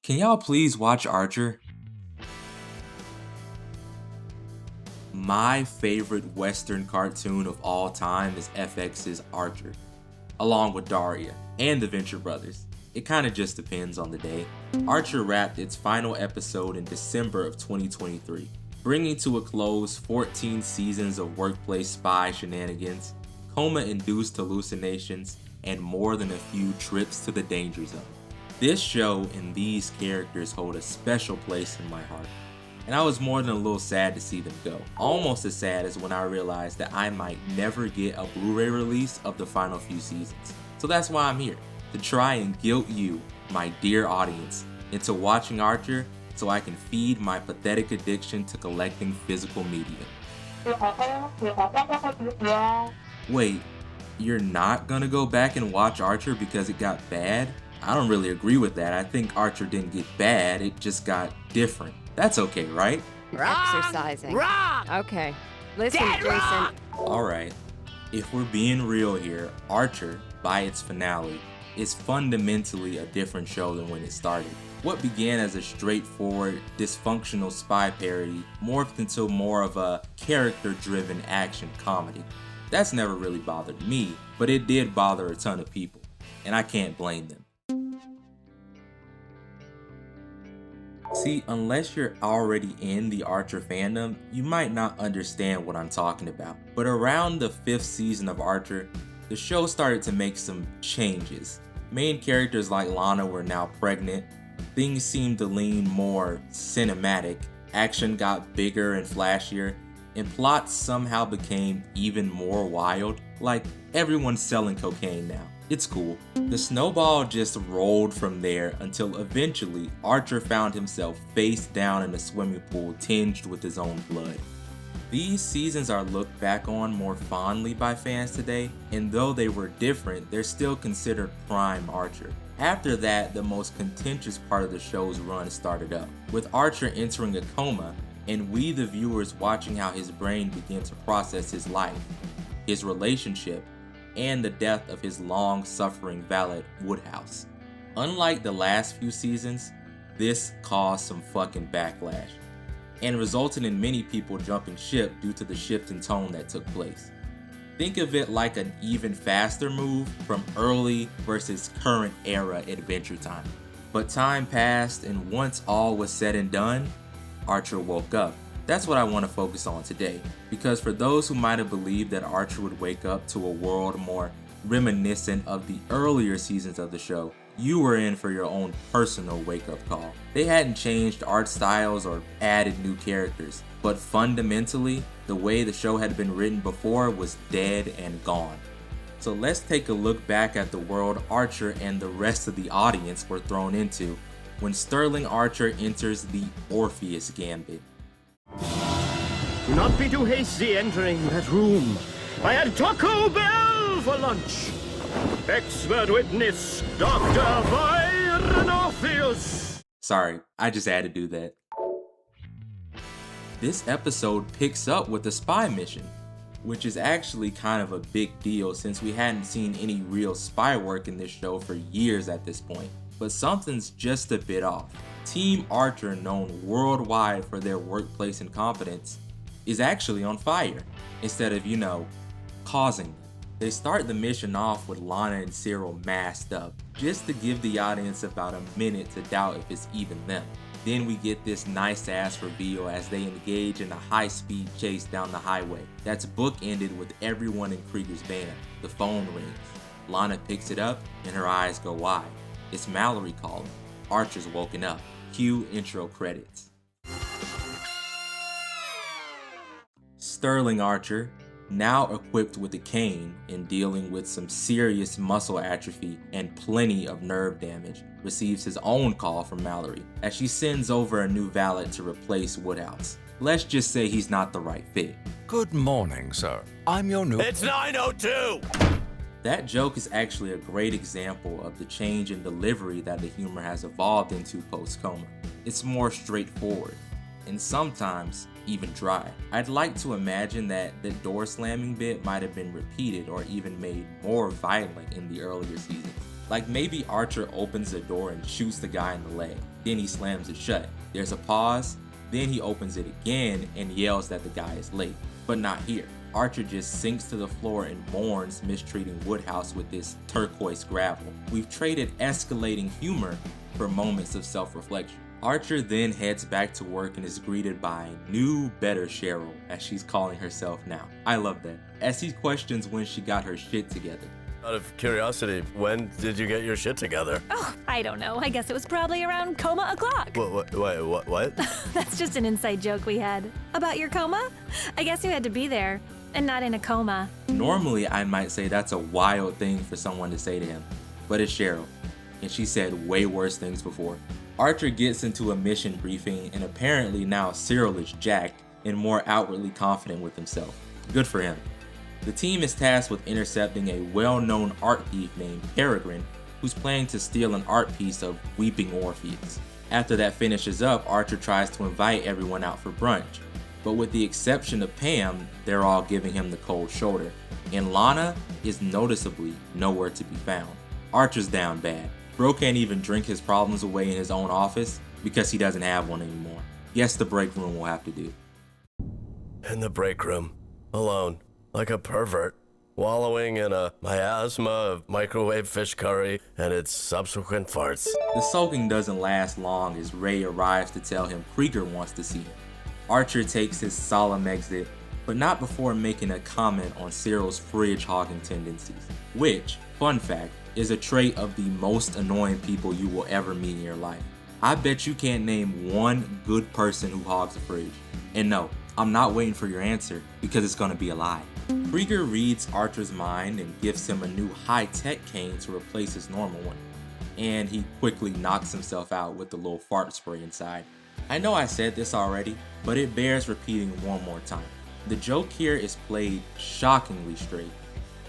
Can y'all please watch Archer? My favorite Western cartoon of all time is FX's Archer, along with Daria and the Venture Brothers. It kinda just depends on the day. Archer wrapped its final episode in December of 2023, bringing to a close 14 seasons of workplace spy shenanigans, coma-induced hallucinations, and more than a few trips to the danger zone. This show and these characters hold a special place in my heart, and I was more than a little sad to see them go. Almost as sad as when I realized that I might never get a Blu-ray release of the final few seasons. So that's why I'm here, to try and guilt you, my dear audience, into watching Archer so I can feed my pathetic addiction to collecting physical media. Wait, you're not gonna go back and watch Archer because it got bad? I don't really agree with that. I think Archer didn't get bad, it just got different. That's okay, right? Exercising. Wrong! Okay. Listen, Dead Jason. wrong! Alright, if we're being real here, Archer, by its finale, is fundamentally a different show than when it started. What began as a straightforward, dysfunctional spy parody morphed into more of a character-driven action comedy. That's never really bothered me, but it did bother a ton of people, and I can't blame them. See, unless you're already in the Archer fandom, you might not understand what I'm talking about. But around the 5th season of Archer, the show started to make some changes. Main characters like Lana were now pregnant, things seemed to lean more cinematic, action got bigger and flashier, and plots somehow became even more wild, like everyone's selling cocaine now. It's cool. The snowball just rolled from there until eventually Archer found himself face down in a swimming pool tinged with his own blood. These seasons are looked back on more fondly by fans today, and though they were different, they're still considered prime Archer. After that, the most contentious part of the show's run started up, with Archer entering a coma and we the viewers watching how his brain began to process his life, his relationship, and the death of his long-suffering valet, Woodhouse. Unlike the last few seasons, this caused some fucking backlash, and resulted in many people jumping ship due to the shift in tone that took place. Think of it like an even faster move from early versus current era Adventure Time. But time passed, and once all was said and done, Archer woke up. That's what I want to focus on today, because for those who might have believed that Archer would wake up to a world more reminiscent of the earlier seasons of the show, you were in for your own personal wake-up call. They hadn't changed art styles or added new characters, but fundamentally, the way the show had been written before was dead and gone. So let's take a look back at the world Archer and the rest of the audience were thrown into when Sterling Archer enters the Orpheus Gambit. Do not be too hasty entering that room. I had Taco Bell for lunch. Expert witness, Dr. Byron Orpheus. Sorry, I just had to do that. This episode picks up with a spy mission, which is actually kind of a big deal since we hadn't seen any real spy work in this show for years at this point. But something's just a bit off. Team Archer, known worldwide for their workplace incompetence, is actually on fire, instead of, causing them. They start the mission off with Lana and Cyril masked up, just to give the audience about a minute to doubt if it's even them. Then we get this nice ass reveal as they engage in a high-speed chase down the highway that's bookended with everyone in Krieger's van. The phone rings. Lana picks it up and her eyes go wide. It's Mallory calling. Archer's woken up. Cue intro credits. Sterling Archer, now equipped with a cane and dealing with some serious muscle atrophy and plenty of nerve damage, receives his own call from Mallory as she sends over a new valet to replace Woodhouse. Let's just say he's not the right fit. Good morning, sir. I'm your new... It's 9:02! That joke is actually a great example of the change in delivery that the humor has evolved into post-coma. It's more straightforward, and sometimes even dry. I'd like to imagine that the door slamming bit might have been repeated or even made more violent in the earlier seasons. Like maybe Archer opens the door and shoots the guy in the leg, then he slams it shut. There's a pause, then he opens it again and yells that the guy is late. But not here. Archer just sinks to the floor and mourns mistreating Woodhouse with this turquoise gravel. We've traded escalating humor for moments of self-reflection. Archer then heads back to work and is greeted by new, better Cheryl, as she's calling herself now. I love that. As he questions when she got her shit together. Out of curiosity, when did you get your shit together? Oh, I don't know. I guess it was probably around coma o'clock. What? That's just an inside joke we had. About your coma? I guess you had to be there, and not in a coma. Normally, I might say that's a wild thing for someone to say to him, but it's Cheryl, and she said way worse things before. Archer gets into a mission briefing, and apparently now Cyril is jacked and more outwardly confident with himself. Good for him. The team is tasked with intercepting a well-known art thief named Peregrine, who's planning to steal an art piece of Weeping Orpheus. After that finishes up, Archer tries to invite everyone out for brunch, but with the exception of Pam, they're all giving him the cold shoulder, and Lana is noticeably nowhere to be found. Archer's down bad. Bro can't even drink his problems away in his own office because he doesn't have one anymore. Guess the break room will have to do. In the break room, alone, like a pervert, wallowing in a miasma of microwave fish curry and its subsequent farts. The sulking doesn't last long as Ray arrives to tell him Krieger wants to see him. Archer takes his solemn exit, but not before making a comment on Cyril's fridge hogging tendencies, which, fun fact, is a trait of the most annoying people you will ever meet in your life. I bet you can't name one good person who hogs a fridge. And no, I'm not waiting for your answer because it's gonna be a lie. Krieger reads Archer's mind and gives him a new high-tech cane to replace his normal one, and he quickly knocks himself out with the little fart spray inside. I know I said this already, but it bears repeating one more time. The joke here is played shockingly straight.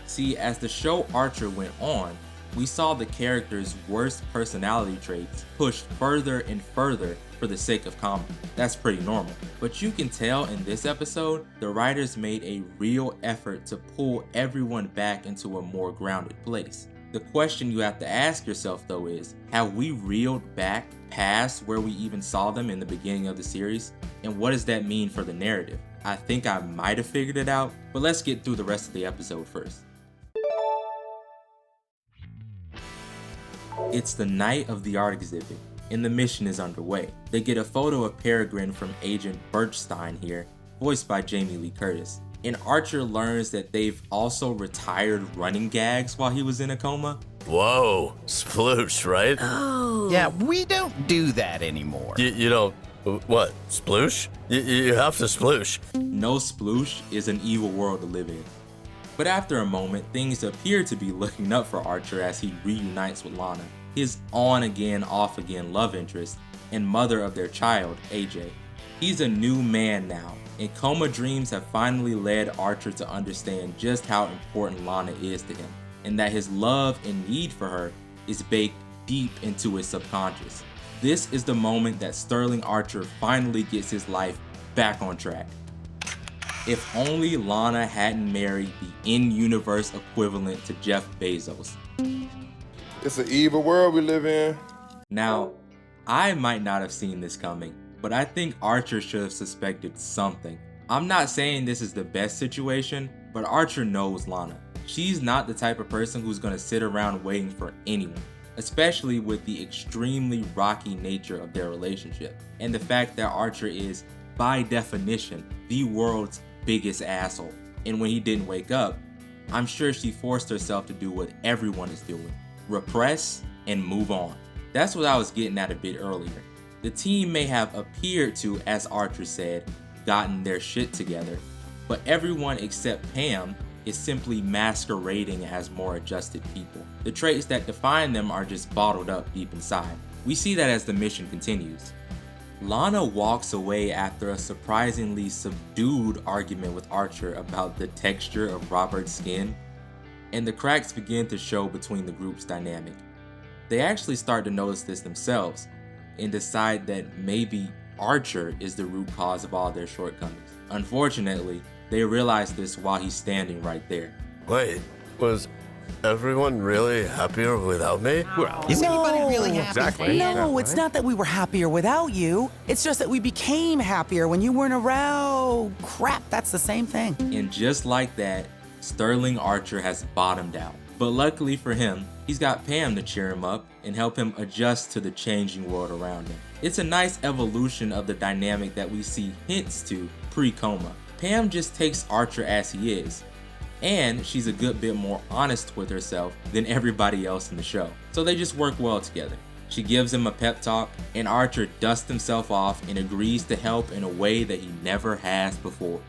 See, as the show Archer went on, we saw the character's worst personality traits pushed further and further for the sake of comedy. That's pretty normal. But you can tell in this episode, the writers made a real effort to pull everyone back into a more grounded place. The question you have to ask yourself though is, have we reeled back past where we even saw them in the beginning of the series? And what does that mean for the narrative? I think I might have figured it out, but let's get through the rest of the episode first. It's the night of the art exhibit, and the mission is underway. They get a photo of Peregrine from Agent Birchstein here, voiced by Jamie Lee Curtis. And Archer learns that they've also retired running gags while he was in a coma. Whoa, sploosh, right? Yeah, we don't do that anymore. You don't, what, sploosh? You have to sploosh. No sploosh is an evil world to live in. But after a moment, things appear to be looking up for Archer as he reunites with Lana, his on-again, off-again love interest, and mother of their child, AJ. He's a new man now, and coma dreams have finally led Archer to understand just how important Lana is to him, and that his love and need for her is baked deep into his subconscious. This is the moment that Sterling Archer finally gets his life back on track. If only Lana hadn't married the in-universe equivalent to Jeff Bezos. It's an evil world we live in. Now, I might not have seen this coming, but I think Archer should have suspected something. I'm not saying this is the best situation, but Archer knows Lana. She's not the type of person who's gonna sit around waiting for anyone, especially with the extremely rocky nature of their relationship, and the fact that Archer is, by definition, the world's biggest asshole. And when he didn't wake up, I'm sure she forced herself to do what everyone is doing. Repress and move on. That's what I was getting at a bit earlier. The team may have appeared to, as Archer said, gotten their shit together, but everyone except Pam is simply masquerading as more adjusted people. The traits that define them are just bottled up deep inside. We see that as the mission continues. Lana walks away after a surprisingly subdued argument with Archer about the texture of Robert's skin, and the cracks begin to show between the group's dynamic. They actually start to notice this themselves and decide that maybe Archer is the root cause of all their shortcomings. Unfortunately, they realize this while he's standing right there. Wait, was everyone really happier without me? Well, Is anybody really happy? exactly. No, it's not that we were happier without you. It's just that we became happier when you weren't around. Crap, that's the same thing. And just like that, Sterling Archer has bottomed out. But luckily for him, he's got Pam to cheer him up and help him adjust to the changing world around him. It's a nice evolution of the dynamic that we see hints to pre-coma. Pam just takes Archer as he is, and she's a good bit more honest with herself than everybody else in the show. So they just work well together. She gives him a pep talk, and Archer dusts himself off and agrees to help in a way that he never has before.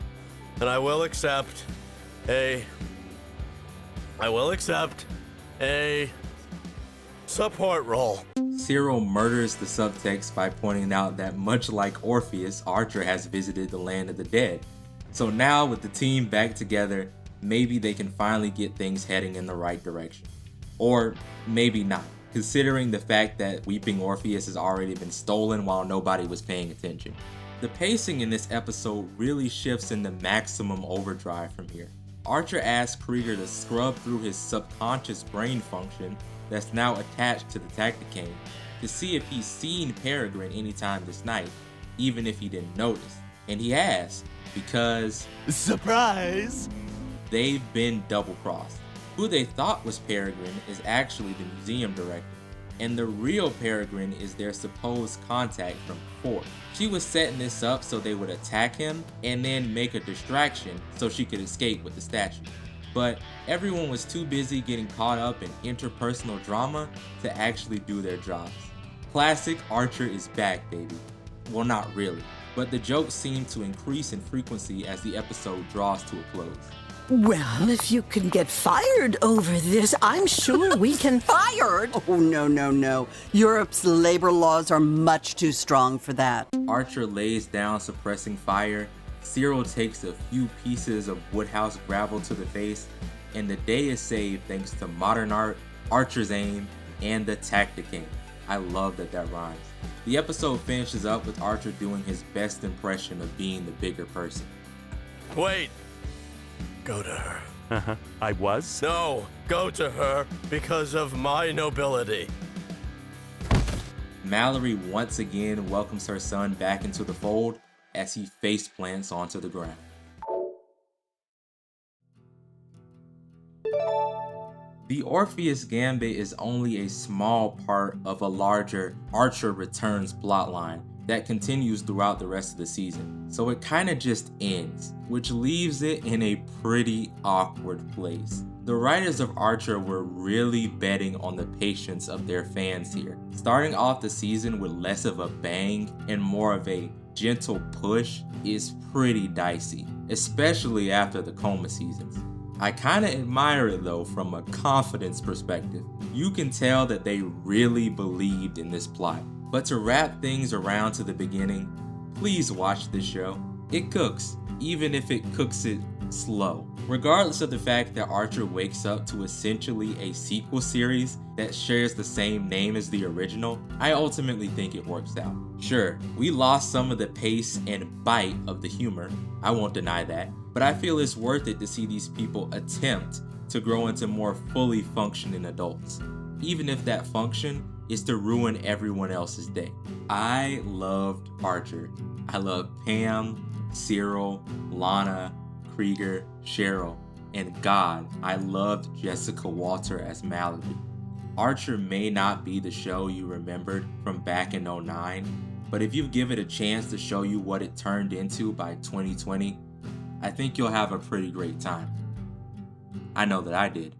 And I will accept a support role. Cyril murders the subtext by pointing out that much like Orpheus, Archer has visited the land of the dead. So now with the team back together, maybe they can finally get things heading in the right direction. Or maybe not, considering the fact that Weeping Orpheus has already been stolen while nobody was paying attention. The pacing in this episode really shifts into maximum overdrive from here. Archer asks Krieger to scrub through his subconscious brain function that's now attached to the Tacticane to see if he's seen Peregrine anytime this night, even if he didn't notice. And he has, because Surprise! they've been double-crossed. Who they thought was Peregrine is actually the museum director, and the real Peregrine is their supposed contact from before. She was setting this up so they would attack him and then make a distraction so she could escape with the statue. But everyone was too busy getting caught up in interpersonal drama to actually do their jobs. Classic Archer is back, baby. Well, not really, but the jokes seem to increase in frequency as the episode draws to a close. Well, if you can get fired over this, I'm sure we can. Fired? Oh, no. Europe's labor laws are much too strong for that. Archer lays down suppressing fire, Cyril takes a few pieces of Woodhouse gravel to the face, and the day is saved thanks to modern art, Archer's aim, and the Tacticane. I love that rhymes. The episode finishes up with Archer doing his best impression of being the bigger person. Wait. Go to her. I was? No, go to her because of my nobility. Mallory once again welcomes her son back into the fold as he face plants onto the ground. The Orpheus Gambit is only a small part of a larger Archer Returns plotline that continues throughout the rest of the season, so it kinda just ends, which leaves it in a pretty awkward place. The writers of Archer were really betting on the patience of their fans here, starting off the season with less of a bang and more of a gentle push is pretty dicey, especially after the Coma seasons. I kinda admire it though from a confidence perspective. You can tell that they really believed in this plot. But to wrap things around to the beginning, please watch this show. It cooks, even if it cooks it slow. Regardless of the fact that Archer wakes up to essentially a sequel series that shares the same name as the original, I ultimately think it works out. Sure, we lost some of the pace and bite of the humor, I won't deny that, but I feel it's worth it to see these people attempt to grow into more fully functioning adults, even if that function is to ruin everyone else's day. I loved Archer. I loved Pam, Cyril, Lana, Krieger, Cheryl, and God, I loved Jessica Walter as Mallory. Archer may not be the show you remembered from back in 2009, but if you give it a chance to show you what it turned into by 2020, I think you'll have a pretty great time. I know that I did.